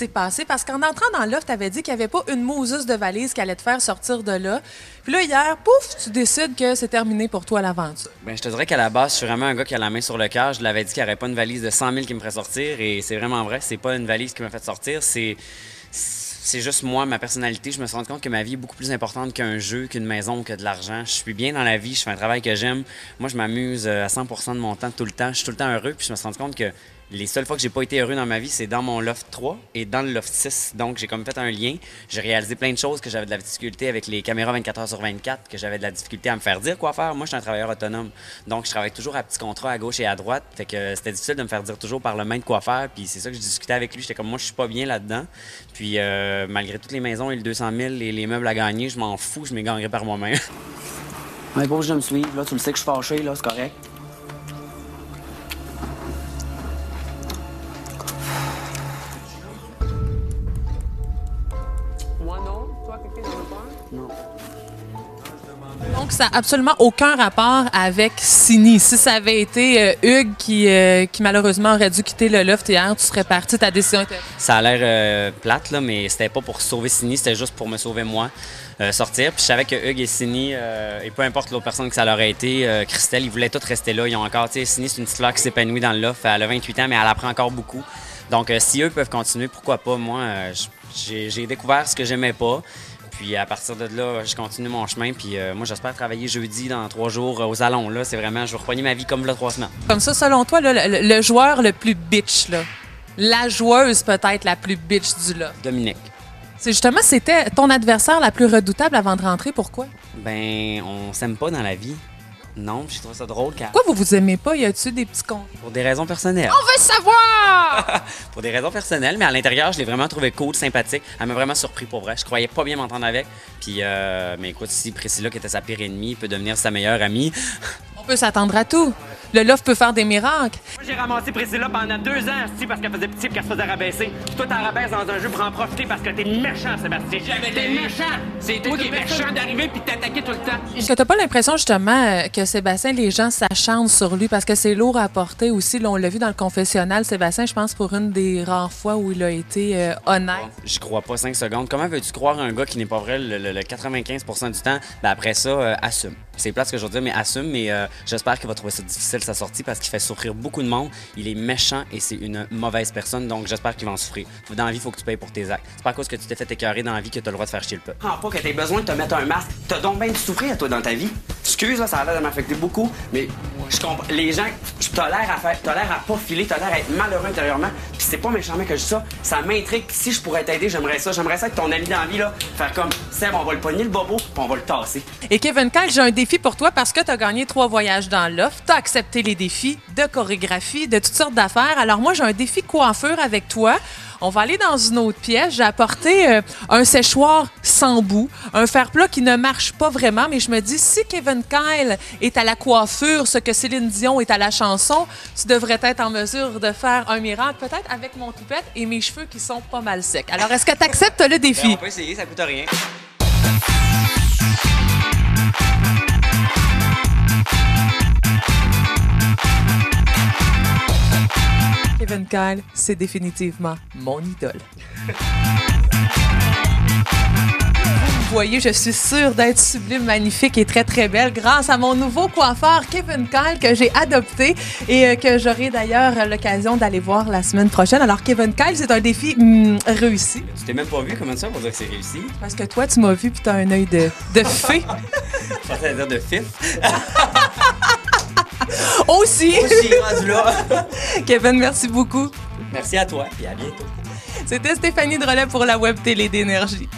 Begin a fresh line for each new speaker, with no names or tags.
s'est passé? Parce qu'en entrant dans l'offre, tu avais dit qu'il n'y avait pas une mouseuse de valise qui allait te faire sortir de là. Puis là, hier, pouf, tu décides que c'est terminé pour toi l'aventure.
Ben, je te dirais qu'à la base, je suis vraiment un gars qui a la main sur le cœur. Je l'avais dit qu'il n'y aurait pas une valise de 100 000 qui me ferait sortir. Et c'est vraiment vrai, c'est pas une valise qui m'a fait sortir. C'est juste moi, ma personnalité. Je me suis rendu compte que ma vie est beaucoup plus importante qu'un jeu, qu'une maison ou que de l'argent. Je suis bien dans la vie, je fais un travail que j'aime. Moi, je m'amuse à 100% de mon temps, tout le temps. Je suis tout le temps heureux. Puis je me suis rendu compte que les seules fois que j'ai pas été heureux dans ma vie, c'est dans mon loft 3 et dans le loft 6. Donc, j'ai comme fait un lien. J'ai réalisé plein de choses, que j'avais de la difficulté avec les caméras 24 heures sur 24, que j'avais de la difficulté à me faire dire quoi faire. Moi, je suis un travailleur autonome. Donc, je travaille toujours à petits contrats à gauche et à droite. Fait que c'était difficile de me faire dire toujours par le maître quoi faire. Puis c'est ça que je discutais avec lui. J'étais comme, moi, je suis pas bien là-dedans. Puis, malgré toutes les maisons et le 200 000 et les meubles à gagner, je m'en fous. Je m'y gagnerai par moi-même.
Ouais, beau, je me suivre. Là, tu le sais que je suis fâché, là, c'est correct. Non.
Donc, ça n'a absolument aucun rapport avec Sini. Si ça avait été Hugues qui malheureusement aurait dû quitter le loft hier, tu serais parti, ta décision était...
Ça a l'air plate, là, mais c'était pas pour sauver Sini, c'était juste pour me sauver moi. Sortir. Puis je savais que Hugues et Sini, et peu importe l'autre personne que ça leur a été, Christelle, ils voulaient tous rester là. Ils ont encore, tu sais, Sini, c'est une petite fleur qui s'épanouit dans le loft. Elle a 28 ans, mais elle apprend encore beaucoup. Donc, si eux peuvent continuer, pourquoi pas? Moi, j'ai découvert ce que j'aimais pas. Puis à partir de là, je continue mon chemin. Puis moi, j'espère travailler jeudi dans 3 jours aux Allons. Là, c'est vraiment, je vais repogner ma vie comme là 3 semaines.
Comme ça, selon toi, là, le joueur le plus bitch, là, la joueuse peut-être la plus bitch du loft.
Dominique.
C'est justement, c'était ton adversaire la plus redoutable avant de rentrer. Pourquoi?
Ben, on s'aime pas dans la vie. Non, je trouve ça drôle car...
Pourquoi vous aimez pas? Y a-tu des petits cons?
Pour des raisons personnelles.
On veut savoir!
Pour des raisons personnelles, mais à l'intérieur, je l'ai vraiment trouvé cool, sympathique. Elle m'a vraiment surpris pour vrai. Je croyais pas bien m'entendre avec. Puis, mais écoute, si Priscilla, qui était sa pire ennemie, peut devenir sa meilleure amie...
On peut s'attendre à tout. Le loft peut faire des miracles.
Moi, j'ai ramassé Priscilla pendant 2 ans, parce qu'elle faisait pitié et qu'elle se faisait rabaisser. Puis toi, t'en rabaisses dans un jeu pour en profiter parce que t'es méchant, Sébastien. T'es méchant! C'est toi qui es méchant d'arriver puis de t'attaquer tout le temps.
Est-ce que t'as pas l'impression, justement, que Sébastien, les gens s'acharnent sur lui parce que c'est lourd à porter aussi? Là, on l'a vu dans le confessionnal, Sébastien, je pense, pour une des rares fois où il a été honnête.
Je crois pas 5 secondes. Comment veux-tu croire un gars qui n'est pas vrai le 95% du temps? Ben après ça, assume. C'est plate ce que je veux dire, mais assume. Mais j'espère qu'il va trouver ça difficile, sa sortie, parce qu'il fait souffrir beaucoup de monde. Il est méchant et c'est une mauvaise personne, donc j'espère qu'il va en souffrir. Dans la vie, il faut que tu payes pour tes actes. C'est pas à cause que tu t'es fait écœurer dans la vie que tu as le droit de faire chier le peuple.
Pas que t'aies besoin de te mettre un masque. T'as donc bien dû souffrir, toi, dans ta vie. Excuse, là, ça a l'air de m'affecter beaucoup, mais je comprends. Les gens, t'as l'air à pas filer, t'as l'air à être malheureux intérieurement, puis c'est pas méchamment que je dis ça. Ça m'intrigue. Si je pourrais t'aider, j'aimerais ça. J'aimerais ça que ton ami dans la vie, là, faire comme Seb, on va le pogner le bobo, puis on va le tasser.
Et Kevin Kyle, j'ai un défi pour toi parce que tu as gagné 3 voyages dans l'offre, tu as accepté les défis de chorégraphie, de toutes sortes d'affaires. Alors moi, j'ai un défi coiffure avec toi. On va aller dans une autre pièce. J'ai apporté un séchoir sans bout, un fer-plat qui ne marche pas vraiment, mais je me dis, si Kevin Kyle est à la coiffure, ce que Céline Dion est à la chanson, tu devrais être en mesure de faire un miracle, peut-être avec mon toupette et mes cheveux qui sont pas mal secs. Alors, est-ce que tu acceptes le défi?
Ben, on peut essayer, ça coûte rien.
Kevin Kyle, c'est définitivement mon idole. Vous voyez, je suis sûre d'être sublime, magnifique et très, très belle grâce à mon nouveau coiffeur, Kevin Kyle, que j'ai adopté et que j'aurai d'ailleurs l'occasion d'aller voir la semaine prochaine. Alors, Kevin Kyle, c'est un défi réussi.
Tu t'es même pas vu, comment ça, pour dire que c'est réussi?
Parce que toi, tu m'as vu puis t'as un œil de fée.
Je pensais à dire de fif.
Aussi!
Aussi, rendu là.
Kevin, merci beaucoup.
Merci à toi, et à bientôt.
C'était Stéphanie Drolet pour la Web Télé d'Énergie.